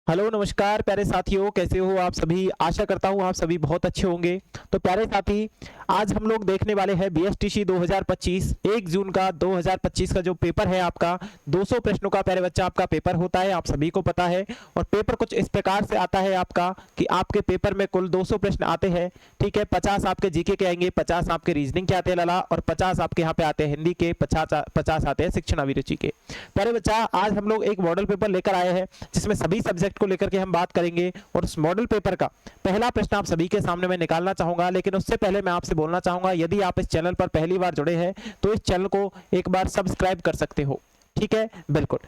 Hello नमस्कार प्यारे साथियों, कैसे हो आप सभी। आशा करता हूँ आप सभी बहुत अच्छे होंगे। तो प्यारे साथी, आज हम लोग देखने वाले हैं बीएसटीसी 2025 1 जून का 2025 का जो पेपर है आपका 200 प्रश्नों का प्यारे बच्चा आपका पेपर होता है, आप सभी को पता है। और पेपर कुछ इस प्रकार से आता है आपका कि आपके पेपर में कुल 200 प्रश्न आते हैं। ठीक है, 50 आपके जीके के आएंगे, 50 आपके रीजनिंग के आते हैं लाला, और 50 आपके यहाँ पे आते हैं हिंदी के, 50 आते हैं शिक्षण अभिरुचि के। प्यारे बच्चा, आज हम लोग एक मॉडल पेपर लेकर आए हैं जिसमें सभी सब्जेक्ट को लेकर के हम बात करेंगे। और उस मॉडल पेपर का पहला प्रश्न आप सभी के सामने मैं निकालना चाहूंगा, लेकिन उससे पहले मैं आपसे बोलना चाहूंगा, यदि आप इस चैनल पर पहली बार जुड़े हैं तो इस चैनल को एक बार सब्सक्राइब कर सकते हो। ठीक है, बिल्कुल।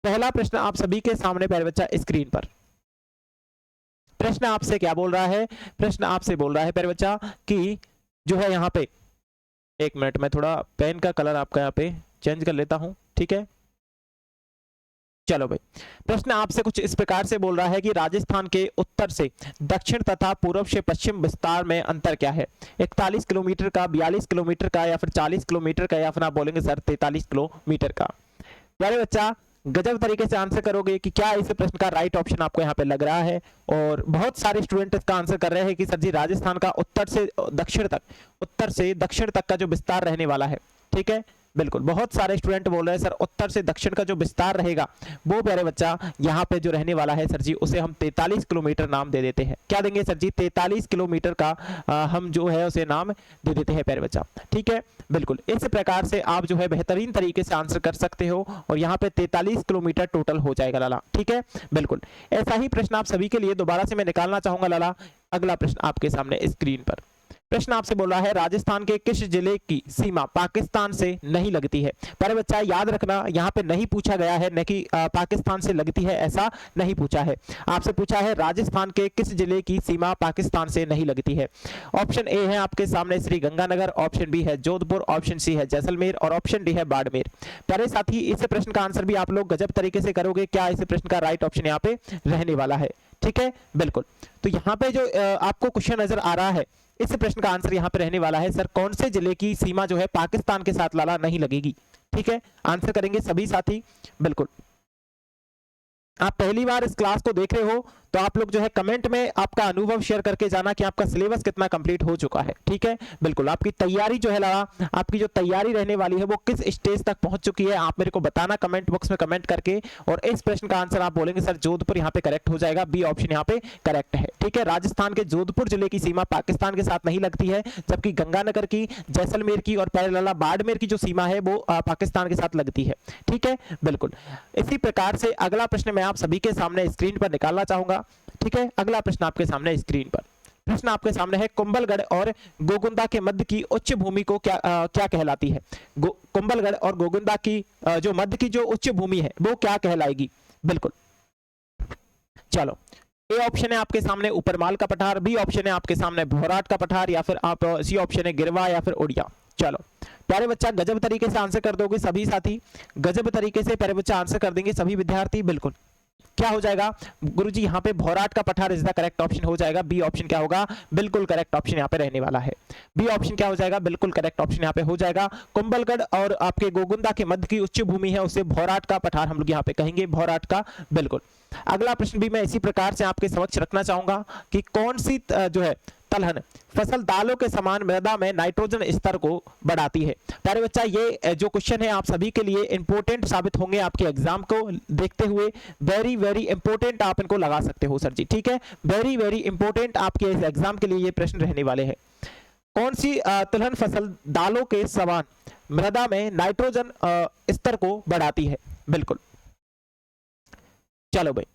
पहला प्रश्न आप सभी के सामने प्यारे बच्चा स्क्रीन पर। प्रश्न आपसे क्या बोल रहा है? प्रश्न आपसे बोल रहा है प्यारे बच्चा कि जो है यहाँ पे, एक मिनट में थोड़ा पेन का कलर आपका यहाँ पे चेंज कर लेता हूं। ठीक है, चलो भाई। प्रश्न आपसे कुछ इस प्रकार से बोल रहा है कि राजस्थान के उत्तर से दक्षिण तथा पूर्व से पश्चिम विस्तार में अंतर क्या है? 41 किलोमीटर का, 42 किलोमीटर का, या फिर 40 किलोमीटर का, या फिर आप बोलेंगे सर 43 किलोमीटर का। प्यारे बच्चा, गजब तरीके से आंसर करोगे कि क्या इस प्रश्न का राइट ऑप्शन आपको यहाँ पे लग रहा है। और बहुत सारे स्टूडेंट इसका आंसर कर रहे हैं कि सर जी राजस्थान का उत्तर से दक्षिण तक, उत्तर से दक्षिण तक का जो विस्तार रहने वाला है। ठीक है, बिल्कुल। बहुत सारे स्टूडेंट बोल रहे हैं सर उत्तर से दक्षिण का जो विस्तार रहेगा वो प्यारे बच्चा यहाँ पे जो रहने वाला है सर जी, उसे हम 43 किलोमीटर नाम दे देते हैं। क्या देंगे सर जी? 43 किलोमीटर का हम जो है उसे नाम दे देते हैं प्यारे बच्चा। ठीक है, बिल्कुल। इस प्रकार से आप जो है बेहतरीन तरीके से आंसर कर सकते हो, और यहाँ पे 43 किलोमीटर टोटल हो जाएगा लाला। ठीक है, बिल्कुल। ऐसा ही प्रश्न आप सभी के लिए दोबारा से मैं निकालना चाहूंगा लाला। अगला प्रश्न आपके सामने स्क्रीन पर। प्रश्न आपसे बोल रहा है राजस्थान के किस जिले की सीमा पाकिस्तान से नहीं लगती है? पर बच्चा याद रखना, यहाँ पे नहीं पूछा गया है न कि पाकिस्तान से लगती है, ऐसा नहीं पूछा है। आपसे पूछा है राजस्थान के किस जिले की सीमा पाकिस्तान से नहीं लगती है। ऑप्शन ए है आपके सामने श्री गंगानगर, ऑप्शन बी है जोधपुर, ऑप्शन सी है जैसलमेर, और ऑप्शन डी है बाड़मेर। प्यारे साथी, इस प्रश्न का आंसर भी आप लोग गजब तरीके से करोगे। क्या इस प्रश्न का राइट ऑप्शन यहाँ पे रहने वाला है? ठीक है, बिल्कुल। तो यहाँ पे जो आपको क्वेश्चन नजर आ रहा है, इस प्रश्न का आंसर यहां पर रहने वाला है सर कौन से जिले की सीमा जो है पाकिस्तान के साथ लाला नहीं लगेगी। ठीक है, आंसर करेंगे सभी साथी, बिल्कुल। आप पहली बार इस क्लास को देख रहे हो तो आप लोग जो है कमेंट में आपका अनुभव शेयर करके जाना कि आपका सिलेबस कितना कंप्लीट हो चुका है। ठीक है, बिल्कुल। आपकी तैयारी जो है लाला, आपकी जो तैयारी रहने वाली है वो किस स्टेज तक पहुंच चुकी है, आप मेरे को बताना कमेंट बॉक्स में कमेंट करके। और इस प्रश्न का आंसर आप बोलेंगे सर जोधपुर, यहाँ पे करेक्ट हो जाएगा, बी ऑप्शन यहाँ पे करेक्ट है। ठीक है, राजस्थान के जोधपुर जिले की सीमा पाकिस्तान के साथ नहीं लगती है, जबकि गंगानगर की, जैसलमेर की और पैरेलाला बाड़मेर की जो सीमा है वो पाकिस्तान के साथ लगती है। ठीक है, बिल्कुल। इसी प्रकार से अगला प्रश्न मैं आप सभी के सामने स्क्रीन पर निकालना चाहूंगा। ठीक है, अगला प्रश्न आपके सामने स्क्रीन पर। प्रश्न आपके सामने है कुंभलगढ़ और गोगुंदा के मध्य की उच्च भूमि को क्या कहलाती है? कुंभलगढ़ और गोगुंदा की जो मध्य की जो उच्च भूमि है वो क्या कहलाएगी? बिल्कुल। चलो, ए ऑप्शन है आपके सामने ऊपरमाल का पठार, बी ऑप्शन है आपके सामने भौराट का पठार, या फिर आप सी ऑप्शन है गिरवा या फिर उड़िया। चलो प्यारे बच्चा, गजब तरीके से आंसर कर दोगे सभी साथी, गजब तरीके से प्यारे बच्चा आंसर कर देंगे सभी विद्यार्थी। बिल्कुल। क्या हो जाएगा गुरुजी? यहाँ पे भौराट का पठार इज द करेक्ट ऑप्शन हो जाएगा। बी ऑप्शन क्या होगा? बिल्कुल करेक्ट ऑप्शन यहाँ पे रहने वाला है। बी ऑप्शन क्या हो जाएगा? बिल्कुल करेक्ट ऑप्शन यहाँ पे हो जाएगा। कुंभलगढ़ और आपके गोगुंदा के मध्य की उच्च भूमि है उसे भौराट का पठार हम लोग यहाँ पे कहेंगे, भौराट का। बिल्कुल। अगला प्रश्न भी मैं इसी प्रकार से आपके समक्ष रखना चाहूंगा कि कौन सी जो है तलहन फसल दालों के समान मृदा में नाइट्रोजन स्तर को बढ़ाती है? प्यारे बच्चा, ये जो क्वेश्चन है आप सभी के लिए इंपॉर्टेंट साबित होंगे आपके एग्जाम को देखते हुए। वेरी वेरी इंपॉर्टेंट आप इनको लगा सकते हो सर जी। ठीक है, वेरी वेरी इंपॉर्टेंट आपके इस एग्जाम के लिए ये प्रश्न रहने वाले हैं। कौन सी तिलहन फसल दालों के समान मृदा में नाइट्रोजन स्तर को बढ़ाती है? बिल्कुल। चलो भाई,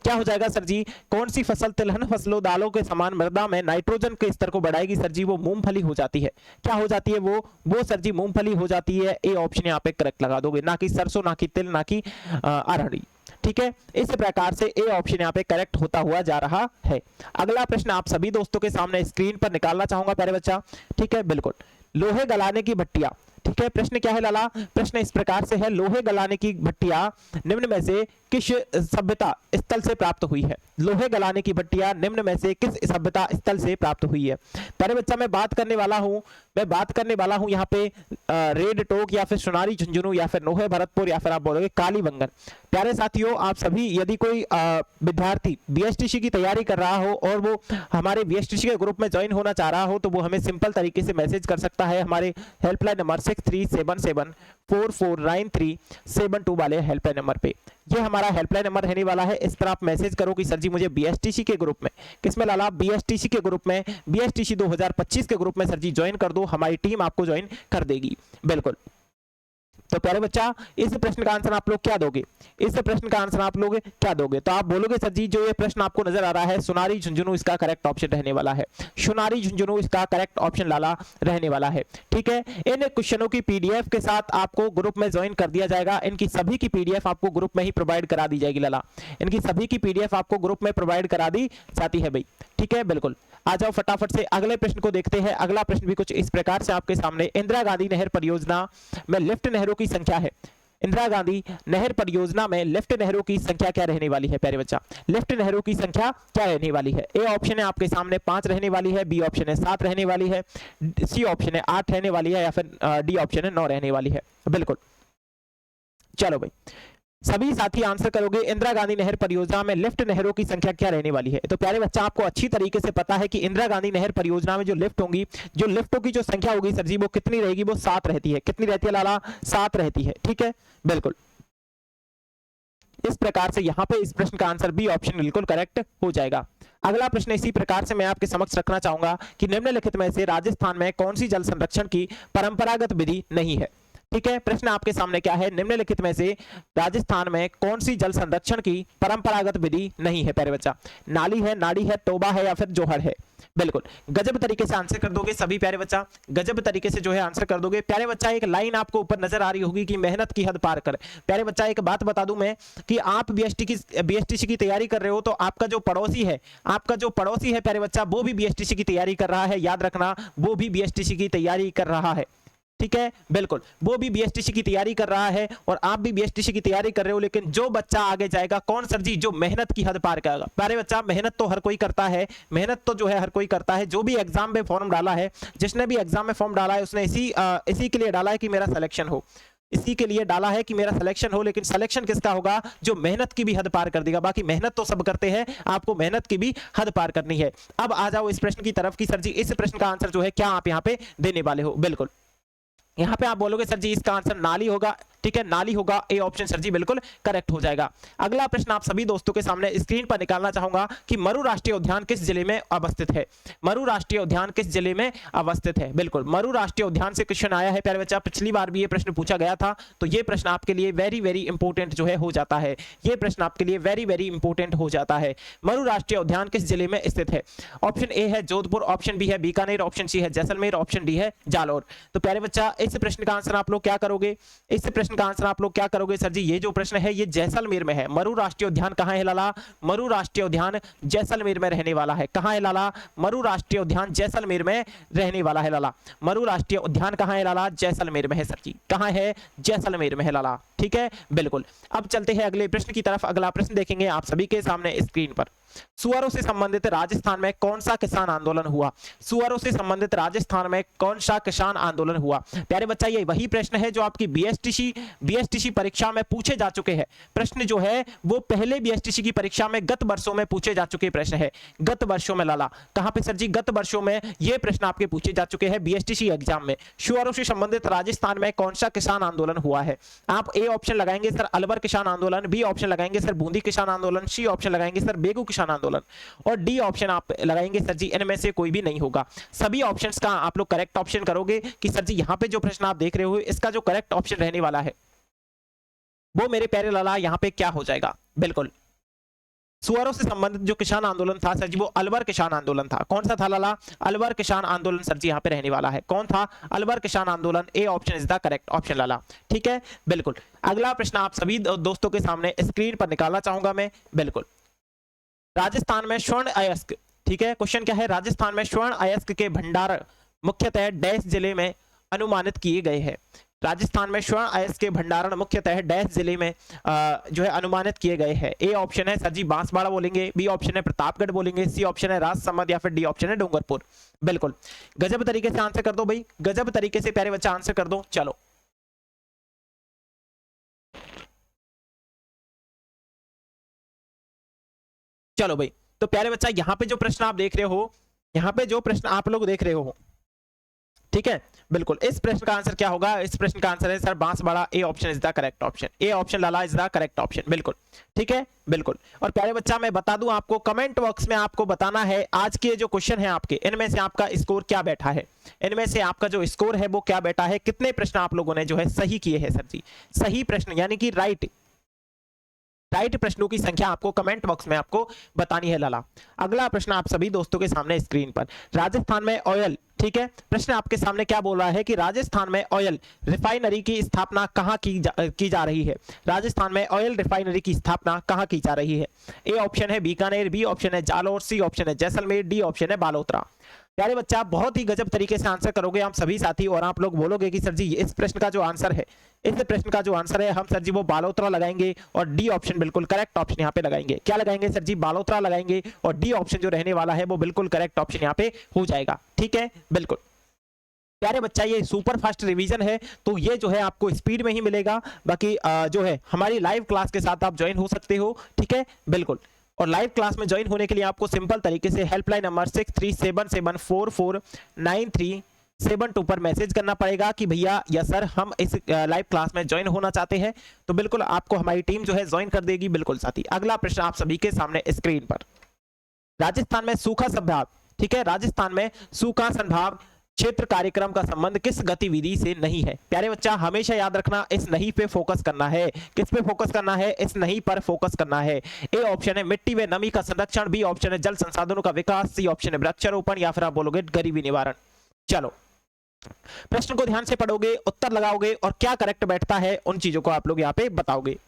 क्या हो जाएगा सर जी? कौन सी फसल तिलहन फसलों दालों के समान मृदा में नाइट्रोजन के स्तर को बढ़ाएगी सर जी? वो मूंगफली हो जाती है। क्या हो जाती है वो सर जी मूंगफली हो जाती है। ए ऑप्शन यहाँ पे करेक्ट लगा दोगे, ना कि सरसों, ना कि तिल, ना कि अरहरी। ठीक है, इस प्रकार से ए ऑप्शन यहाँ पे करेक्ट होता हुआ जा रहा है। अगला प्रश्न आप सभी दोस्तों के सामने स्क्रीन पर निकालना चाहूंगा प्यारे बच्चा। ठीक है, बिल्कुल। लोहे गलाने की भट्टियां ठीक है, प्रश्न क्या है लाला? प्रश्न इस प्रकार से है, लोहे गलाने की भट्टियां निम्न में से किस सभ्यता स्थल से प्राप्त हुई है? लोहे गलाने की भट्टियां निम्न में से किस सभ्यता स्थल से प्राप्त हुई है? प्यारे बच्चा मैं बात करने वाला हूं यहाँ पे रेड टोक या फिर सोनारी झुंझुनू या फिर नोहे भरतपुर या फिर आप बोलोगे कालीबंगन। प्यारे साथियों, आप सभी यदि कोई विद्यार्थी बीएसटीसी की तैयारी कर रहा हो और वो हमारे बीएसटीसी के ग्रुप में ज्वाइन होना चाह रहा हो तो वो हमें सिंपल तरीके से मैसेज कर सकता है हमारे हेल्पलाइन नंबर 6377449372 वाले हेल्पलाइन नंबर पे। ये हमारा हेल्पलाइन नंबर रहने वाला है। इस पर आप मैसेज करो कि सर जी मुझे बीएसटीसी के ग्रुप में, किसमें लाला? बीएसटीसी के ग्रुप में, बीएसटीसी 2025 के ग्रुप में सर जी ज्वाइन कर दो, हमारी टीम आपको ज्वाइन कर देगी। बिल्कुल। तो प्यारे बच्चा, इस प्रश्न का आंसर आप लोग क्या दोगे? इस प्रश्न का आंसर आप लोग क्या दोगे? तो आप बोलोगे सर जी जो ये प्रश्न आपको नजर आ रहा है सोनारी झुंझुनू इसका करेक्ट ऑप्शन रहने वाला है। सोनारी झुंझुनू इसका करेक्ट ऑप्शन लाला रहने वाला है। ठीक है, इन क्वेश्चनों की पीडीएफ के साथ आपको ग्रुप में ज्वाइन कर दिया जाएगा। इनकी सभी की पीडीएफ आपको ग्रुप में ही प्रोवाइड करा दी जाएगी लाला। इनकी सभी की पीडीएफ आपको ग्रुप में प्रोवाइड करा दी जाती है भाई। ठीक है, बिल्कुल। आ जाओ फटाफट से अगले प्रश्न को देखते हैं। अगला प्रश्न भी कुछ इस प्रकार से आपके सामने, इंदिरा गांधी नहर परियोजना में लिफ्ट नहरों की संख्या है। इंदिरा गांधी नहर परियोजना में लिफ्ट नहरों की संख्या क्या रहने वाली है? प्यारे बच्चा, लिफ्ट नहरों की संख्या क्या रहने वाली है? ए ऑप्शन है आपके सामने 5 रहने वाली है, बी ऑप्शन है 7 रहने वाली है, सी ऑप्शन है 8 रहने वाली है या फिर डी ऑप्शन है 9 रहने वाली है। बिल्कुल, चलो भाई सभी साथी आंसर करोगे। इंदिरा गांधी नहर परियोजना में लिफ्ट नहरों की संख्या क्या रहने वाली है? तो प्यारे बच्चा आपको अच्छी तरीके से पता है कि इंदिरा गांधी नहर परियोजना में जो लिफ्ट होंगी, जो लिफ्टों की जो संख्या होगी सर जी वो कितनी रहेगी? वो 7 रहती है। कितनी रहती है लाला? 7 रहती है। ठीक है, बिल्कुल। इस प्रकार से यहाँ पे इस प्रश्न का आंसर बी ऑप्शन बिल्कुल करेक्ट हो जाएगा। अगला प्रश्न इसी प्रकार से मैं आपके समक्ष रखना चाहूंगा कि निम्नलिखित में से राजस्थान में कौन सी जल संरक्षण की परंपरागत विधि नहीं है? ठीक है, प्रश्न आपके सामने क्या है? निम्नलिखित में से राजस्थान में कौन सी जल संरक्षण की परंपरागत विधि नहीं है? प्यारे बच्चा, नाली है, नाड़ी है, तोबा है या फिर जोहर है? बिल्कुल, गजब तरीके से आंसर कर दोगे सभी प्यारे बच्चा, गजब तरीके से जो है आंसर कर दोगे। प्यारे बच्चा एक लाइन आपको ऊपर नजर आ रही होगी कि मेहनत की हद पार कर। प्यारे बच्चा एक बात बता दूं मैं कि आप बीएसटीसी की तैयारी कर रहे हो तो आपका जो पड़ोसी है प्यारे बच्चा वो भी बीएसटीसी की तैयारी कर रहा है। याद रखना, वो भी बीएसटीसी की तैयारी कर रहा है। ठीक है, बिल्कुल, वो भी बीएसटीसी की तैयारी कर रहा है और आप भी बीएसटीसी की तैयारी कर रहे हो। लेकिन जो बच्चा आगे जाएगा कौन सर जी? जो मेहनत की हद पार करेगा। प्यारे बच्चा, मेहनत तो हर कोई करता है, मेहनत तो जो है हर कोई करता है। जो भी एग्जाम में फॉर्म डाला है, जिसने भी एग्जाम में फॉर्म डाला है उसने इसी के लिए डाला है कि मेरा सिलेक्शन हो, इसी के लिए डाला है कि मेरा सिलेक्शन हो। लेकिन सिलेक्शन किसका होगा? जो मेहनत की भी हद पार कर देगा। बाकी मेहनत तो सब करते हैं, आपको मेहनत की भी हद पार करनी है। अब आ जाओ इस प्रश्न की तरफ कि सर जी इस प्रश्न का आंसर जो है क्या आप यहाँ पे देने वाले हो? बिल्कुल, यहां पे आप बोलोगे सर जी इसका आंसर नाली होगा। ठीक है, नाली होगा। ए ऑप्शन सर जी बिल्कुल करेक्ट हो जाएगा। अगला प्रश्न आप सभी दोस्तों के सामने स्क्रीन पर निकालना चाहूंगा कि मरु राष्ट्रीय उद्यान किस जिले में अवस्थित है? मरु राष्ट्रीय उद्यान किस जिले में अवस्थित है? बिल्कुल, मरु राष्ट्रीय उद्यान से क्वेश्चन आया है प्यारे बच्चा, पिछली बार भी ये प्रश्न पूछा गया था। तो ये प्रश्न आपके लिए वेरी वेरी इंपॉर्टेंट जो है हो जाता है। ये प्रश्न आपके लिए वेरी वेरी इंपॉर्टेंट हो जाता है। मरु राष्ट्रीय उद्यान किस जिले में स्थित है? ऑप्शन ए है जोधपुर, ऑप्शन बी है बीकानेर, ऑप्शन सी है जैसलमेर, ऑप्शन डी है जालौर। तो प्यारे बच्चा इस प्रश्न का आंसर आप लोग क्या करोगे? इस प्रश्न का आंसर आप लोग क्या करोगे? सर जी ये जो प्रश्न है ये जैसलमेर में है। मरु राष्ट्रीय उद्यान कहां है लाला? मरु राष्ट्रीय उद्यान जैसलमेर में रहने वाला है। कहां है लाला? मरु राष्ट्रीय उद्यान जैसलमेर में रहने वाला है लाला। मरु राष्ट्रीय उद्यान कहां है लाला? जैसलमेर में है सर जी। कहां है? जैसलमेर में है लाला। ठीक है, बिल्कुल। अब चलते हैं अगले प्रश्न की तरफ। अगला प्रश्न देखेंगे आप सभी के सामने स्क्रीन पर। सुअरों से संबंधित राजस्थान में कौन सा किसान आंदोलन हुआ? सुअरों से संबंधित राजस्थान में कौन सा किसान आंदोलन हुआ? प्यारे बच्चा ये वही प्रश्न है जो आपकी बीएसटीसी परीक्षा में पूछे जा चुके हैं। प्रश्न जो है वो पहले बीएसटीसी की परीक्षा में गत वर्षों में पूछे जा चुके प्रश्न है। गत वर्षों में लाला, कहां पे सर जी? गत वर्षों में ये प्रश्न आपके पूछे जा चुके हैं बीएसटीसी एग्जाम में। सुअरों से संबंधित राजस्थान में कौन सा किसान आंदोलन हुआ है? आप ए ऑप्शन लगाएंगे सर अलवर किसान आंदोलन, बी ऑप्शन लगाएंगे सर बूंदी किसान आंदोलन, सी ऑप्शन लगाएंगे सर बेगू किसान आंदोलन और डी ऑप्शन आप लगाएंगे सर जी इनमें से कोई भी नहीं होगा। सभी ऑप्शंस का आप लोग करेक्ट ऑप्शन करोगे कि सर जी यहां पे जो प्रश्न आप देख रहे हो इसका जो करेक्ट ऑप्शन रहने वाला है वो मेरे प्यारे लाला यहां पे क्या हो जाएगा? बिल्कुल, सुअरों से संबंधित जो किसान आंदोलन था सर जी वो अलवर किसान आंदोलन था। कौन सा था लाला? अलवर किसान आंदोलन सर जी यहाँ पे रहने वाला है। कौन था? अलवर किसान आंदोलन। A option is the correct option लाला। ठीक है, बिल्कुल। अगला प्रश्न आप सभी दोस्तों के सामने स्क्रीन पर निकालना चाहूंगा मैं। बिल्कुल, राजस्थान में स्वर्ण अयस्क, ठीक है, क्वेश्चन क्या है? राजस्थान में स्वर्ण अयस्क के भंडार मुख्यतः डैश जिले में अनुमानित किए गए हैं। राजस्थान में स्वर्ण अयस्क के भंडारण मुख्यतः डैश जिले में जो है अनुमानित किए गए हैं। ए ऑप्शन है सर जी बांसवाड़ा बोलेंगे, बी ऑप्शन है प्रतापगढ़ बोलेंगे, सी ऑप्शन है राजसमंद या फिर डी ऑप्शन है डूंगरपुर। बिल्कुल गजब तरीके से आंसर कर दो भाई, गजब तरीके से प्यारे बच्चा आंसर कर दो। चलो चलो भाई, तो प्यारे बच्चा यहाँ पे जो प्रश्न आप देख रहे हो, यहाँ पे जो प्रश्न आप लोग देख रहे हो, ठीक है, बिल्कुल इस प्रश्न का आंसर क्या होगा? इस प्रश्न का आंसर है sir Banswara. A option is the correct option, A option Lala is the correct option. बिल्कुल ठीक है, बिल्कुल। और प्यारे बच्चा मैं बता दूं आपको, कमेंट बॉक्स में आपको बताना है आज के जो क्वेश्चन है आपके, इनमें से आपका स्कोर क्या बैठा है, इनमें से आपका जो स्कोर है वो क्या बैठा है, कितने प्रश्न आप लोगों ने जो है सही किए हैं सर जी। सही प्रश्न यानी कि राइट प्रश्नों की संख्या आपको कमेंट बॉक्स में आपको बतानी है लाला। अगला प्रश्न आप सभी दोस्तों के सामने स्क्रीन पर, राजस्थान में ऑयल, ठीक है, प्रश्न आपके सामने क्या बोल रहा है कि राजस्थान में ऑयल रिफाइनरी की स्थापना कहां की जा रही है? राजस्थान में ऑयल रिफाइनरी की स्थापना कहां की जा रही है? ए ऑप्शन है बीकानेर, बी ऑप्शन है जालौर, सी ऑप्शन है जैसलमेर, डी ऑप्शन है बालोतरा। प्यारे बच्चा बहुत ही गजब तरीके से आंसर करोगे आप सभी साथी, और आप लोग बोलोगे कि सर जी इस प्रश्न का जो आंसर है, इस प्रश्न का जो आंसर है हम सर जी वो बालोतरा लगाएंगे, और डी ऑप्शन बिल्कुल करेक्ट ऑप्शन यहाँ पे लगाएंगे। क्या लगाएंगे सर जी? बालोतरा लगाएंगे, और डी ऑप्शन जो रहने वाला है वो बिल्कुल करेक्ट ऑप्शन यहाँ पे हो जाएगा। ठीक है, बिल्कुल प्यारे बच्चा ये सुपर फास्ट रिवीजन है, तो ये जो है आपको स्पीड में ही मिलेगा। बाकी जो है हमारी लाइव क्लास के साथ आप ज्वाइन हो सकते हो, ठीक है, बिल्कुल। और लाइव क्लास में ज्वाइन होने के लिए आपको सिंपल तरीके से हेल्पलाइन नंबर 6377449372 पर मैसेज करना पड़ेगा कि भैया या सर हम इस लाइव क्लास में ज्वाइन होना चाहते हैं, तो बिल्कुल आपको हमारी टीम जो है ज्वाइन कर देगी। बिल्कुल साथी, अगला प्रश्न आप सभी के सामने स्क्रीन पर, राजस्थान में सूखा संभाग, ठीक है, राजस्थान में सूखा संभाग क्षेत्र कार्यक्रम का संबंध किस गतिविधि से नहीं है? प्यारे बच्चा हमेशा याद रखना, इस नहीं पे फोकस करना है। किस पे फोकस करना है? इस नहीं पर फोकस करना है। ए ऑप्शन है मिट्टी व नमी का संरक्षण, बी ऑप्शन है जल संसाधनों का विकास, सी ऑप्शन है वृक्षारोपण, या फिर आप बोलोगे गरीबी निवारण। चलो प्रश्न को ध्यान से पढ़ोगे, उत्तर लगाओगे, और क्या करेक्ट बैठता है उन चीजों को आप लोग यहाँ पे बताओगे।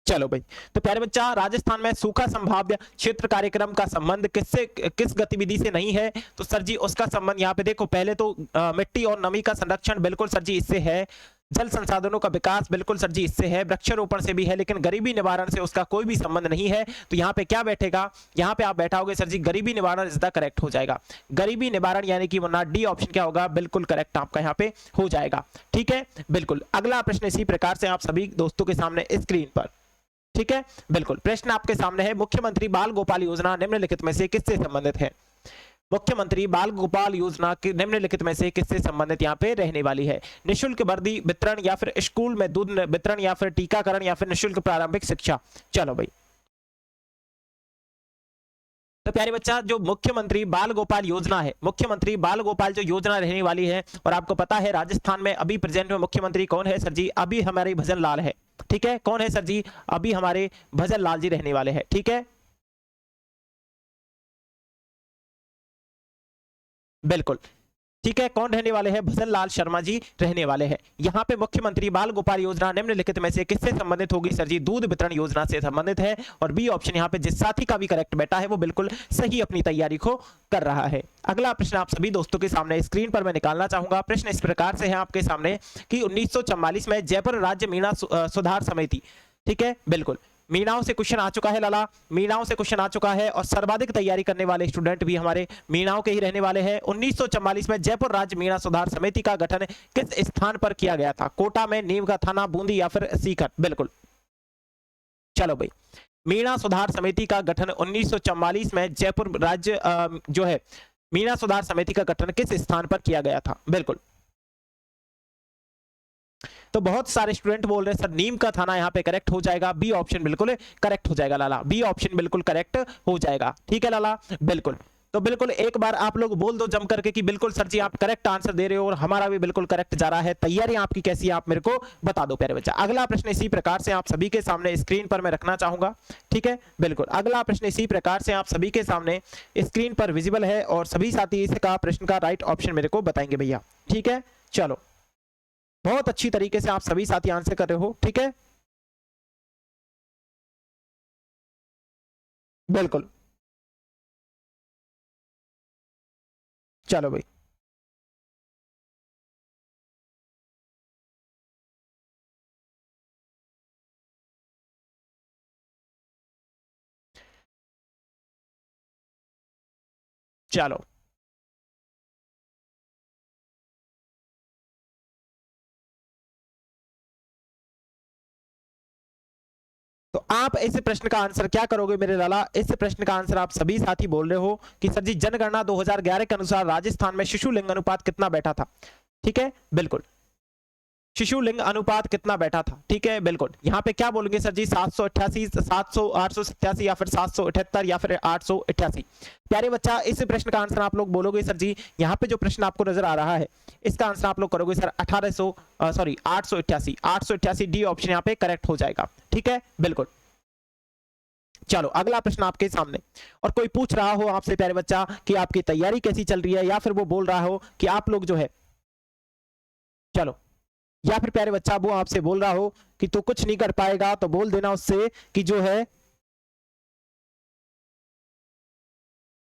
चलो भाई, तो प्यारे बच्चा राजस्थान में सूखा संभाव्य क्षेत्र कार्यक्रम का संबंध किस गतिविधि से नहीं है? तो सर जी उसका संबंध यहाँ पे देखो, पहले तो मिट्टी और नमी का संरक्षण बिल्कुल सर जी इससे है, जल संसाधनों का विकास बिल्कुल सर जी इससे है, वृक्षारोपण से भी है, लेकिन गरीबी निवारण से उसका कोई भी संबंध नहीं है। तो यहाँ पे क्या बैठेगा? यहाँ पे आप बैठाओगे सर जी गरीबी निवारण इज द करेक्ट हो जाएगा। गरीबी निवारण यानी कि वरना डी ऑप्शन क्या होगा? बिल्कुल करेक्ट आपका यहाँ पे हो जाएगा। ठीक है, बिल्कुल। अगला प्रश्न इसी प्रकार से आप सभी दोस्तों के सामने स्क्रीन पर, ठीक है, बिल्कुल। प्रश्न आपके सामने है, मुख्यमंत्री बाल गोपाल योजना निम्नलिखित में से किससे संबंधित है? मुख्यमंत्री बाल गोपाल योजना के निम्नलिखित में से किससे संबंधित यहाँ पे रहने वाली है? निशुल्क वर्दी वितरण, या फिर स्कूल में दूध वितरण, या फिर टीकाकरण, या फिर निशुल्क प्रारंभिक शिक्षा। चलो भाई, तो प्यारे बच्चा जो मुख्यमंत्री बाल गोपाल योजना है, मुख्यमंत्री बाल गोपाल जो योजना रहने वाली है, और आपको पता है राजस्थान में अभी प्रेजेंट में मुख्यमंत्री कौन है सर जी? अभी हमारे भजन लाल है। ठीक है, कौन है सर जी? अभी हमारे भजन लाल जी रहने वाले हैं। ठीक है, बिल्कुल ठीक है, कौन रहने वाले हैं? भजन लाल शर्मा जी रहने वाले हैं। यहाँ पे मुख्यमंत्री बाल गोपाल योजना निम्नलिखित में से किससे संबंधित होगी सर जी? दूध वितरण योजना से संबंधित है, और बी ऑप्शन यहाँ पे जिस साथी का भी करेक्ट बैठा है वो बिल्कुल सही अपनी तैयारी को कर रहा है। अगला प्रश्न आप सभी दोस्तों के सामने स्क्रीन पर मैं निकालना चाहूंगा। प्रश्न इस प्रकार से है आपके सामने कि 1944 में जयपुर राज्य मीणा सुधार समिति, ठीक है, बिल्कुल मीणाओं से क्वेश्चन आ चुका है लाला, मीणाओं से क्वेश्चन आ चुका है, और सर्वाधिक तैयारी करने वाले स्टूडेंट भी हमारे मीणाओं के ही रहने वाले हैं। 1944 में जयपुर राज्य मीणा सुधार समिति का गठन किस स्थान पर किया गया था? कोटा में, नीम का थाना, बूंदी, या फिर सीकर। बिल्कुल चलो भाई, मीणा सुधार समिति का गठन 1944 में जयपुर राज्य जो है मीणा सुधार समिति का गठन किस स्थान पर किया गया था? बिल्कुल, तो बहुत सारे स्टूडेंट बोल रहे हैं सर नीम का थाना यहाँ पे करेक्ट हो जाएगा। बी ऑप्शन बिल्कुल करेक्ट हो जाएगा लाला, बी ऑप्शन बिल्कुल करेक्ट हो जाएगा। ठीक है लाला, बिल्कुल। तो बिल्कुल एक बार आप लोग बोल दो जम करके कि बिल्कुल सर जी आप करेक्ट आंसर दे रहे हो, और हमारा भी बिल्कुल करेक्ट जा रहा है। तैयारी आपकी कैसी है आप मेरे को बता दो प्यारे बच्चा। अगला प्रश्न इसी प्रकार से आप सभी के सामने स्क्रीन पर मैं रखना चाहूंगा। ठीक है, बिल्कुल अगला प्रश्न इसी प्रकार से आप सभी के सामने स्क्रीन पर विजिबल है, और सभी साथी इसका प्रश्न का राइट ऑप्शन मेरे को बताएंगे भैया। ठीक है, चलो बहुत अच्छी तरीके से आप सभी साथी आंसर कर रहे हो। ठीक है, बिल्कुल चलो भाई, चलो तो आप इस प्रश्न का आंसर क्या करोगे मेरे लाला? इस प्रश्न का आंसर आप सभी साथी बोल रहे हो कि सर जी जनगणना 2011 के अनुसार राजस्थान में शिशु लिंग अनुपात कितना बैठा था। ठीक है, बिल्कुल, शिशु लिंग अनुपात कितना बैठा था। ठीक है, बिल्कुल, यहाँ पे क्या बोलेंगे सर जी? 788, 700, 887 या फिर 778 या फिर 888। प्यारे बच्चा, इस प्रश्न का आंसर आप लोग बोलोगे सर जी, यहाँ पे जो प्रश्न आपको नजर आ रहा है इसका आंसर आप लोग करोगे सर 888, 888 डी ऑप्शन यहाँ पे करेक्ट हो जाएगा। ठीक है, बिल्कुल। चलो अगला प्रश्न आपके सामने, और कोई पूछ रहा हो आपसे प्यारे बच्चा कि आपकी तैयारी कैसी चल रही है, या फिर वो बोल रहा हो कि आप लोग जो है, चलो, या फिर प्यारे बच्चा वो आपसे बोल रहा हो कि तू कुछ नहीं कर पाएगा, तो बोल देना उससे कि जो है,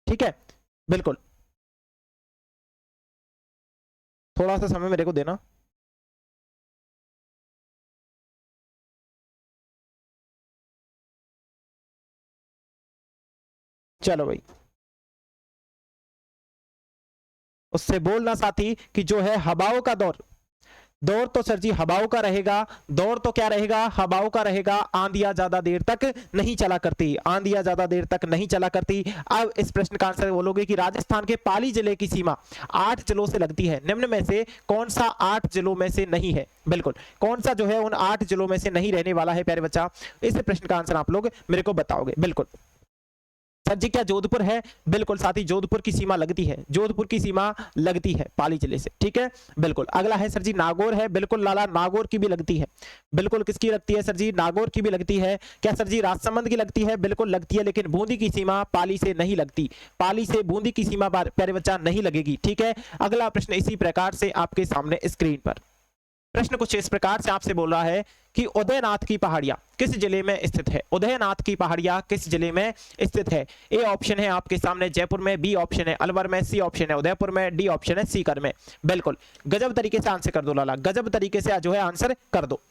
ठीक है, बिल्कुल, थोड़ा सा समय मेरे को देना। चलो भाई, उससे बोलना साथी कि जो है हवाओं का दौर, दौर तो सर जी हवाओं का रहेगा, दौर तो क्या रहेगा? हवाओं का रहेगा। आंधियां ज्यादा देर तक नहीं चला करती, आंधियां ज्यादा देर तक नहीं चला करती। अब इस प्रश्न का आंसर बोलोगे कि राजस्थान के पाली जिले की सीमा 8 जिलों से लगती है, निम्न में से कौन सा 8 जिलों में से नहीं है? बिल्कुल, कौन सा जो है उन 8 जिलों में से नहीं रहने वाला है प्यारे बच्चा? इस प्रश्न का आंसर आप लोग मेरे को बताओगे। बिल्कुल सर जी, क्या जोधपुर है? बिल्कुल साथी, जोधपुर की सीमा लगती है, जोधपुर की सीमा लगती है पाली जिले से। ठीक है, बिल्कुल। अगला है सर जी नागौर है, बिल्कुल लाला, नागौर की भी लगती है। बिल्कुल, किसकी लगती है सर जी? नागौर की भी लगती है। क्या सर जी राजसमंद की लगती है? बिल्कुल लगती है, लेकिन बूंदी की सीमा पाली से नहीं लगती, पाली से बूंदी की सीमा प्यारे बच्चा नहीं लगेगी। ठीक है, अगला प्रश्न इसी प्रकार से आपके सामने स्क्रीन पर, प्रश्न कुछ इस प्रकार से आपसे बोल रहा है कि उदयनाथ की पहाड़ियां किस जिले में स्थित है? उदयनाथ की पहाड़ियां किस जिले में स्थित है? ए ऑप्शन है आपके सामने जयपुर में, बी ऑप्शन है अलवर में, सी ऑप्शन है उदयपुर में, डी ऑप्शन है सीकर में। बिल्कुल, गजब तरीके से आंसर कर दो लाला, गजब तरीके से जो है आंसर कर दो।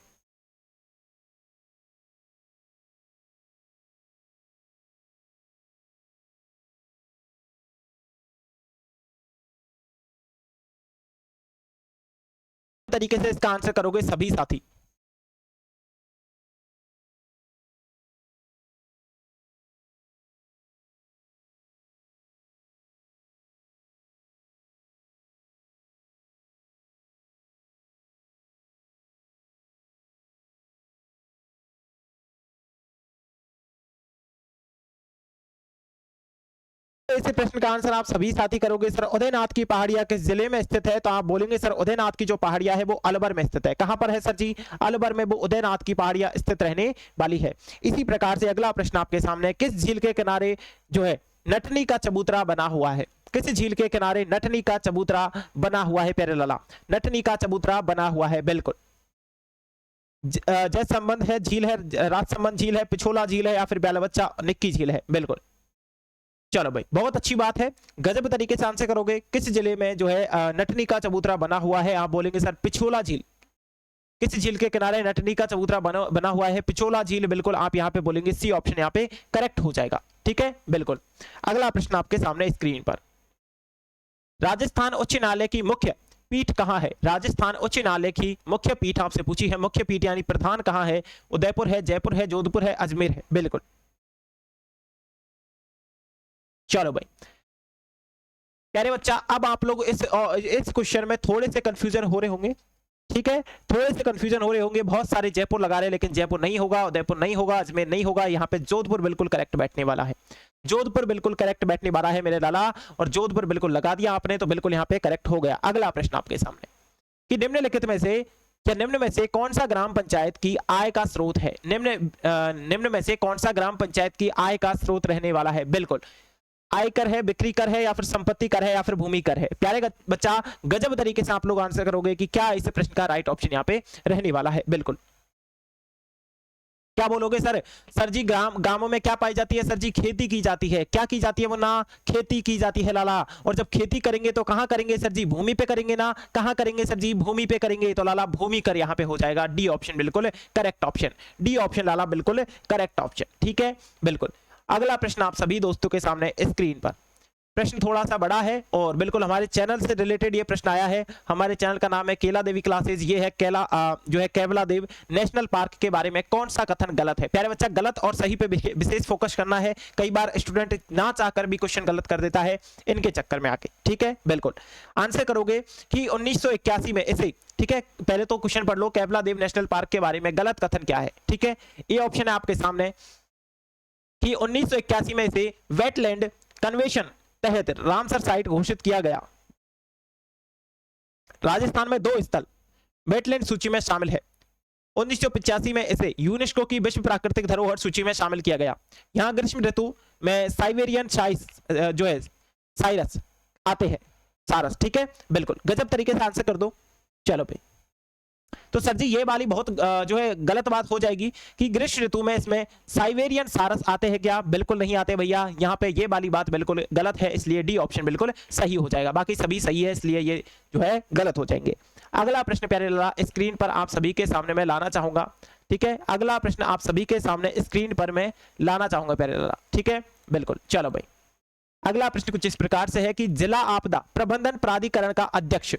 तरीके से इसका आंसर करोगे सभी साथी। इस प्रश्न का आंसर आप सभी साथी करोगे सर उदयनाथ की पहाड़ियां किस जिले में स्थित है? तो आप बोलेंगे सर उदयनाथ की जो पहाड़ियां है वो अलवर में स्थित है। कहां पर है सर जी? अलवर में वो उदयनाथ की पहाड़ियां स्थित रहने वाली है। इसी प्रकार से अगला प्रश्न आपके सामने, किस झील के किनारे जो है नटनी का चबूतरा बना हुआ है? किस झील के किनारे नटनी का चबूतरा बना हुआ है प्यारे लाला? नटनी का चबूतरा बना हुआ है, बिल्कुल। जय संबंध है झील है, राजसमंद झील है, पिछोला झील है, या फिर ब्यालबच्चा निक्की झील है? बिल्कुल, चलो भाई, बहुत अच्छी बात है, गजब तरीके से आंसर करोगे। किस जिले में जो है नटनी का चबूतरा बना हुआ है? आप बोलेंगे सर पिछोला झील। किस झील के किनारे नटनी का चबूतरा बना हुआ है? पिछोला झील। बिल्कुल, आप यहाँ पे बोलेंगे सी ऑप्शन यहाँ पे करेक्ट हो जाएगा। ठीक है, बिल्कुल। अगला प्रश्न आपके सामने स्क्रीन पर, राजस्थान उच्च न्यायालय की मुख्य पीठ कहाँ है? राजस्थान उच्च न्यायालय की मुख्य पीठ आपसे पूछी है, मुख्य पीठ यानी प्रधान कहाँ है? उदयपुर है, जयपुर है, जोधपुर है, अजमेर है? बिल्कुल, चलो भाई प्यारे बच्चा, अब आप लोग इस क्वेश्चन में थोड़े से कंफ्यूजन हो रहे होंगे। ठीक है, थोड़े से कंफ्यूजन हो रहे होंगे, बहुत सारे जयपुर लगा रहे हैं, लेकिन जयपुर नहीं होगा, उदयपुर नहीं होगा, अजमेर नहीं होगा, यहाँ पे जोधपुर बिल्कुल करेक्ट बैठने वाला है। जोधपुर बिल्कुल करेक्ट बैठने वाला है मेरे लाला, और जोधपुर बिल्कुल लगा दिया आपने, तो बिल्कुल यहाँ पे करेक्ट हो गया। अगला प्रश्न आपके सामने कि निम्नलिखित में से क्या निम्न में से कौन सा ग्राम पंचायत की आय का स्रोत है? निम्न में से कौन सा ग्राम पंचायत की आय का स्रोत रहने वाला है? बिल्कुल, आयकर है, बिक्री कर है, या फिर संपत्ति कर है, या फिर भूमि कर है? प्यारे बच्चा, गजब तरीके से आप लोग आंसर करोगे कि क्या इस प्रश्न का राइट ऑप्शन यहाँ पे रहने वाला है। बिल्कुल, क्या बोलोगे सर? सर जी गांवों में क्या पाई जाती है? सर जी खेती की जाती है। क्या की जाती है वो ना? खेती की जाती है लाला। और जब खेती करेंगे तो कहां करेंगे सर जी? भूमि पे करेंगे ना। कहां करेंगे सर जी? भूमि पे करेंगे। तो लाला भूमि कर यहां पे हो जाएगा। डी ऑप्शन बिल्कुल करेक्ट ऑप्शन। डी ऑप्शन लाला बिल्कुल करेक्ट ऑप्शन। ठीक है, बिल्कुल। अगला प्रश्न आप सभी दोस्तों के सामने स्क्रीन पर। प्रश्न थोड़ा सा बड़ा है और बिल्कुल हमारे चैनल से रिलेटेड ये प्रश्न आया है। हमारे चैनल का नाम है केला देवी क्लासेज। ये है जो है केवला देव नेशनल पार्क के बारे में कौन सा कथन गलत है? प्यारे बच्चा, गलत और सही पे विशेष फोकस करना है। कई बार स्टूडेंट ना चाहकर भी क्वेश्चन गलत कर देता है इनके चक्कर में आके। ठीक है, बिल्कुल आंसर करोगे कि 1981 में इसे, ठीक है, पहले तो क्वेश्चन पढ़ लो केवला देव नेशनल पार्क के बारे में गलत कथन क्या है। ठीक है, ये ऑप्शन है आपके सामने कि 1981 में इसे वेटलैंड कन्वेंशन तहत रामसर साइट घोषित किया गया। राजस्थान में 2 स्थल वेटलैंड सूची में शामिल है। 1985 में इसे यूनेस्को की विश्व प्राकृतिक धरोहर सूची में शामिल किया गया। यहां ग्रीष्म ऋतु में साइबेरियन जो है साइरस आते हैं, सारस। ठीक है, बिल्कुल गजब तरीके से आंसर कर दो। चलो भाई, तो सर जी ये वाली बहुत जो है गलत बात हो जाएगी कि ग्रीष्म ऋतु में इसमें साइबेरियन सारस आते हैं क्या? बिल्कुल नहीं आते भैया, यहाँ पे ये वाली बात बिल्कुल गलत है, इसलिए डी ऑप्शन बिल्कुल सही हो जाएगा। बाकी सभी सही है, इसलिए ये जो है गलत हो जाएंगे। अगला प्रश्न प्यारे लाला स्क्रीन पर आप सभी के सामने मैं लाना चाहूंगा। ठीक है, अगला प्रश्न आप सभी के सामने स्क्रीन पर मैं लाना चाहूंगा प्यारे लाला। ठीक है, बिल्कुल। चलो भाई, अगला प्रश्न कुछ इस प्रकार से है कि जिला आपदा प्रबंधन प्राधिकरण का अध्यक्ष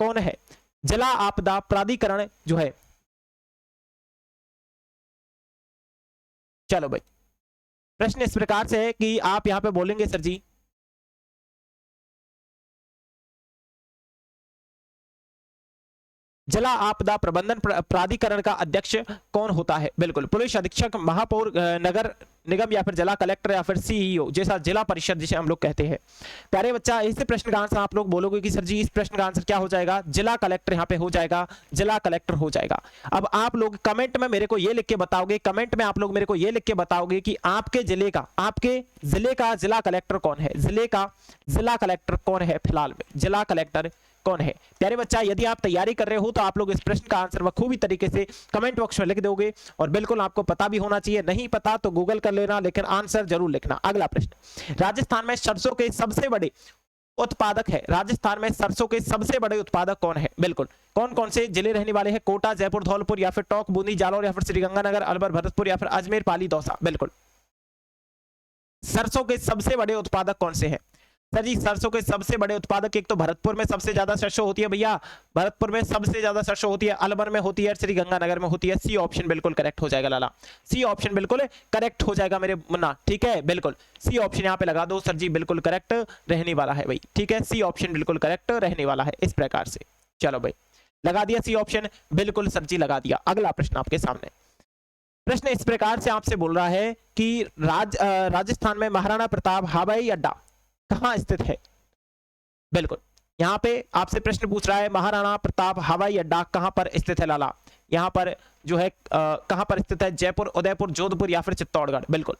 कौन है? जिला आपदा प्राधिकरण जो है, चलो भाई, प्रश्न इस प्रकार से है कि आप यहां पे बोलेंगे सर जी जिला आपदा प्रबंधन प्राधिकरण का अध्यक्ष कौन होता है? बिल्कुल पुलिस अधीक्षक, महापौर, नगर निगम या फिर जिला कलेक्टर या फिर सीईओ जैसा जिला परिषद जिसे हम लोग कहते हैं। प्यारे बच्चा, इस प्रश्न का आंसर आप लोग बोलोगे कि सर जी इस प्रश्न का आंसर क्या हो जाएगा? जिला कलेक्टर यहाँ पे हो जाएगा, जिला कलेक्टर हो जाएगा। अब आप लोग कमेंट में मेरे को ये लिख के बताओगे, कमेंट में आप लोग मेरे को ये लिख के बताओगे कि आपके जिले का जिला कलेक्टर कौन है? जिले का जिला कलेक्टर कौन है फिलहाल में? जिला कलेक्टर कौन है? प्यारे बच्चा, यदि आप तैयारी कर रहे हो तो आप लोग इस प्रश्न का आंसर बखूबी तरीके से कमेंट बॉक्स में लिख दोगे और बिल्कुल आपको पता भी होना चाहिए। नहीं पता तो गूगल कर लेना, लेकिन आंसर जरूर लिखना। अगला प्रश्न, राजस्थान में सरसों के सबसे बड़े उत्पादक है। राजस्थान में सरसों के सबसे बड़े उत्पादक कौन है? बिल्कुल कौन कौन से जिले रहने वाले हैं? कोटा, जयपुर, धौलपुर या फिर टोंक, बूंदी, जालौर या फिर श्रीगंगानगर, अलवर, भरतपुर या फिर अजमेर, पाली, दौसा। बिल्कुल सरसों के सबसे बड़े उत्पादक कौन से हैं? सर जी सरसों के सबसे बड़े उत्पादक, एक तो भरतपुर में सबसे ज्यादा सरसों होती है भैया, भरतपुर में सबसे ज्यादा सरसों होती है, अलवर में होती है, श्रीगंगानगर में होती है। सी ऑप्शन बिल्कुल करेक्ट हो जाएगा लाला, सी ऑप्शन बिल्कुल करेक्ट हो जाएगा मेरे मुन्ना। ठीक है, बिल्कुल सी ऑप्शन यहाँ पे लगा दो सर जी, बिल्कुल करेक्ट रहने वाला है भाई। ठीक है, सी ऑप्शन बिल्कुल करेक्ट रहने वाला है इस प्रकार से। चलो भाई, लगा दिया सी ऑप्शन, बिल्कुल सर जी लगा दिया। अगला प्रश्न आपके सामने, प्रश्न इस प्रकार से आपसे बोल रहा है कि राजस्थान में महाराणा प्रताप हवाई अड्डा कहां स्थित है? बिल्कुल यहां पे आपसे प्रश्न पूछ रहा है महाराणा प्रताप हवाई अड्डा कहां पर स्थित है लाला? यहां पर जो है कहां पर स्थित है? जयपुर, उदयपुर, जोधपुर या फिर चित्तौड़गढ़। बिल्कुल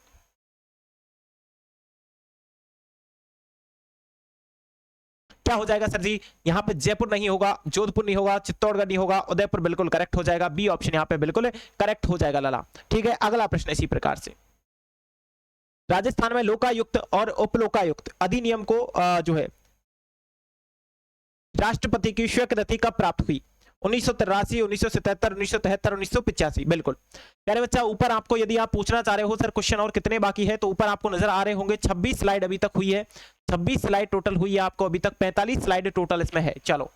क्या हो जाएगा सर जी? यहां पे जयपुर नहीं होगा, जोधपुर नहीं होगा, चित्तौड़गढ़ नहीं होगा, उदयपुर बिल्कुल करेक्ट हो जाएगा। बी ऑप्शन यहां पे बिल्कुल करेक्ट हो जाएगा लाला। ठीक है, अगला प्रश्न इसी प्रकार से, राजस्थान में लोकायुक्त और उपलोकायुक्त अधिनियम को जो है राष्ट्रपति की स्वीकृति कब प्राप्त हुई? 1983, 1977, 1973, 1985। बिल्कुल प्यारे बच्चा, ऊपर आपको यदि आप पूछना चाह रहे हो सर क्वेश्चन और कितने बाकी है, तो ऊपर आपको नजर आ रहे होंगे 26 स्लाइड अभी तक हुई है, 26 स्लाइड टोटल हुई है आपको अभी तक, 45 स्लाइड टोटल इसमें है। चलो,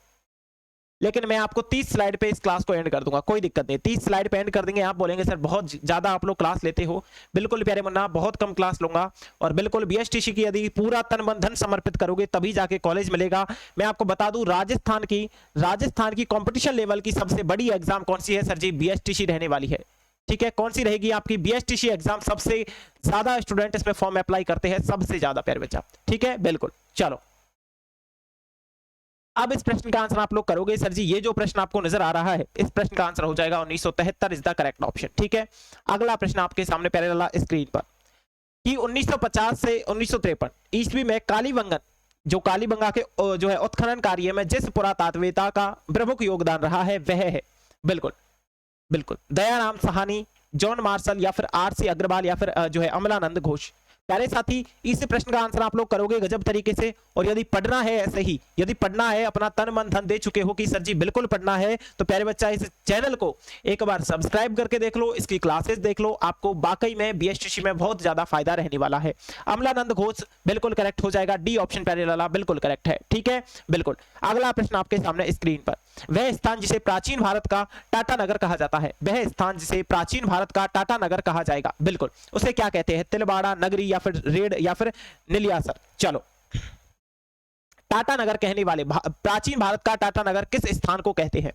लेकिन मैं आपको 30 स्लाइड पे इस क्लास को एंड कर दूंगा, कोई दिक्कत नहीं, 30 स्लाइड पे एंड कर देंगे। आप बोलेंगे सर बहुत ज्यादा आप लोग क्लास लेते हो। बिल्कुल प्यारे मुन्ना, बहुत कम क्लास लूंगा और बिल्कुल बीएसटीसी की यदि पूरा तन मन धन समर्पित करोगे तभी जाके कॉलेज मिलेगा। मैं आपको बता दूं, राजस्थान की कॉम्पिटिशन लेवल की सबसे बड़ी एग्जाम कौन सी है सर जी? बीएसटीसी रहने वाली है। ठीक है, कौन सी रहेगी आपकी? BSTC exam. सबसे ज्यादा स्टूडेंट इसमें फॉर्म अप्लाई करते हैं, सबसे ज्यादा प्यारे बच्चा। ठीक है, बिल्कुल। चलो, अब इस प्रश्न का आंसर आप लोग करोगे सर जी, ये जो प्रश्न आपको नजर आ रहा है इस प्रश्न का आंसर हो जाएगा 1973 इज द करेक्ट ऑप्शन। ठीक है, अगला प्रश्न आपके सामने पैरेलल स्क्रीन पर कि 1950 से 1953 ईस्वी में कालीबंगन जो कालीबंगा के जो है उत्खनन कार्य में जिस पुरातत्ववेत्ता का प्रमुख योगदान रहा है वह है? बिल्कुल बिल्कुल दयाराम साहनी, जॉन मार्शल या फिर आर.सी. अग्रवाल या फिर जो है अमलानंद घोष। प्यारे साथी, इस प्रश्न का आंसर आप लोग करोगे गजब तरीके से। और यदि पढ़ना है ऐसे ही, यदि पढ़ना है, अपना तन मन धन दे चुके हो कि सर जी बिल्कुल पढ़ना है, तो प्यारे बच्चा इस चैनल को एक बार सब्सक्राइब करके देख लो, इसकी क्लासेस देख लो, आपको वाकई में बीएसटीसी में बहुत ज्यादा फायदा रहने वाला है। अमलानंद घोष बिल्कुल करेक्ट हो जाएगा, डी ऑप्शन प्यारे लाला बिल्कुल करेक्ट है। ठीक है, बिल्कुल। अगला प्रश्न आपके सामने स्क्रीन पर, वह स्थान जिसे प्राचीन भारत का टाटा नगर कहा जाता है, वह स्थान जिसे प्राचीन भारत का टाटा नगर कहा जाएगा, बिल्कुल उसे क्या कहते हैं? तिलवाड़ा, नगरी या फिर रेड या फिर निलियासर। चलो, टाटा नगर कहने वाले प्राचीन भारत का टाटा नगर किस स्थान को कहते हैं?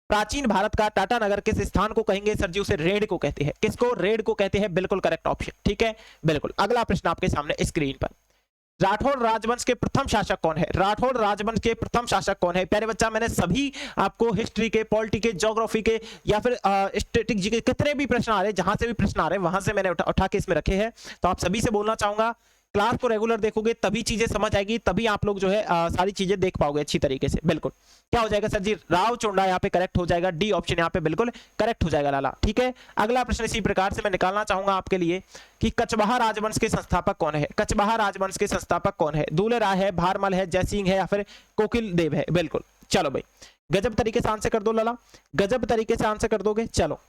प्राचीन भारत का टाटा नगर किस स्थान को कहेंगे सर जी? उसे रेड को कहते हैं। किसको? रेड को कहते हैं, बिल्कुल करेक्ट ऑप्शन। ठीक है, बिल्कुल। अगला प्रश्न आपके सामने स्क्रीन पर, राठौड़ राजवंश के प्रथम शासक कौन है? राठौड़ राजवंश के प्रथम शासक कौन है? प्यारे बच्चा, मैंने सभी आपको हिस्ट्री के, पॉलिटी के, ज्योग्राफी के या फिर स्टैटिक के कितने भी प्रश्न आ रहे, जहां से भी प्रश्न आ रहे, वहां से मैंने उठा के इसमें रखे हैं। तो आप सभी से बोलना चाहूंगा, क्लास को रेगुलर देखोगे तभी चीजें समझ आएगी, तभी आप लोग जो है सारी चीजें देख पाओगे अच्छी तरीके से। बिल्कुल, क्या हो जाएगा सर जी? राव चोंडा यहाँ पे करेक्ट हो जाएगा, डी ऑप्शन यहाँ पे बिल्कुल करेक्ट हो जाएगा लाला। ठीक है, अगला प्रश्न इसी प्रकार से मैं निकालना चाहूंगा आपके लिए कि कचवाहा राजवंश के संस्थापक कौन है? कचवाहा राजवंश के संस्थापक कौन है? दूले राय है, भारमल है, जयसिंह है या फिर कोकिल देव है? बिल्कुल। चलो भाई, गजब तरीके से आंसर कर दो लाला, गजब तरीके से आंसर कर दोगे। चलो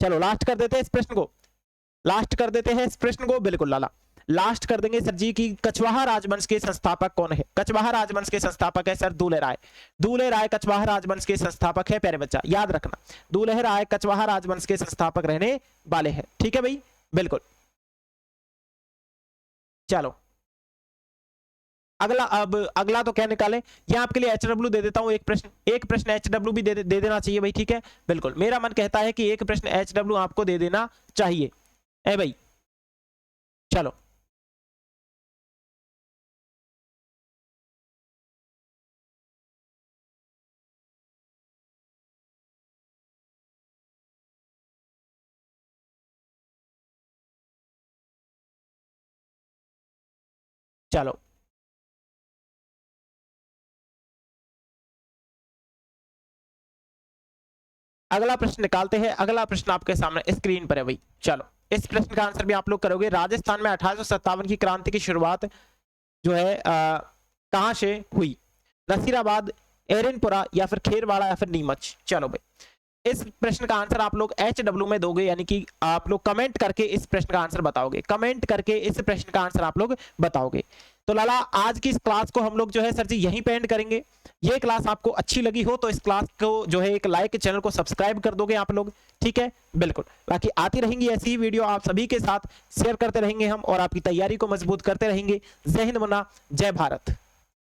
चलो, लास्ट कर देते हैं इस प्रश्न को, लास्ट कर देते हैं इस प्रश्न को, बिल्कुल लाला लास्ट कर देंगे सर जी की कचवाहा राजवंश के संस्थापक कौन है? कचवाहा राजवंश के संस्थापक है सर दूल्हे राय। दूल्हे राय कचवाहा राजवंश के संस्थापक है, प्यारे बच्चा याद रखना, दूल्हे राय कचवाहा राजवंश के संस्थापक रहने वाले हैं। ठीक है भाई, बिल्कुल। चलो, अगला, अब अगला तो क्या निकाले, यहां आपके लिए एचडब्ल्यू दे देता हूं, एक प्रश्न एचडब्ल्यू भी दे देना चाहिए भाई। ठीक है, बिल्कुल, मेरा मन कहता है कि एक प्रश्न एचडब्ल्यू आपको दे देना चाहिए ए भाई। चलो, चलो अगला प्रश्न निकालते हैं। अगला प्रश्न आपके सामने स्क्रीन पर है भाई। चलो, इस प्रश्न का आंसर भी आप लोग करोगे। राजस्थान में 1857 की क्रांति की शुरुआत जो है कहां से हुई? नसीराबाद, एरनपुरा या फिर खेरवाड़ा या फिर नीमच? चलो भाई, इस प्रश्न का आंसर आप लोग HW में दोगे, यानी कि आप लोग कमेंट करके इस प्रश्न का आंसर बताओगे, कमेंट करके इस प्रश्न का आंसर आप लोग बताओगे। तो लाला, आज की इस क्लास को हम लोग जो है सर जी यहीं पे एंड करेंगे। ये क्लास आपको अच्छी लगी हो तो इस क्लास को जो है एक लाइक, चैनल को सब्सक्राइब कर दोगे आप लोग। ठीक है, बिल्कुल। बाकी आती रहेंगी ऐसी ही वीडियो, आप सभी के साथ शेयर करते रहेंगे हम, और आपकी तैयारी को मजबूत करते रहेंगे। जय हिंद वंदना, जय भारत।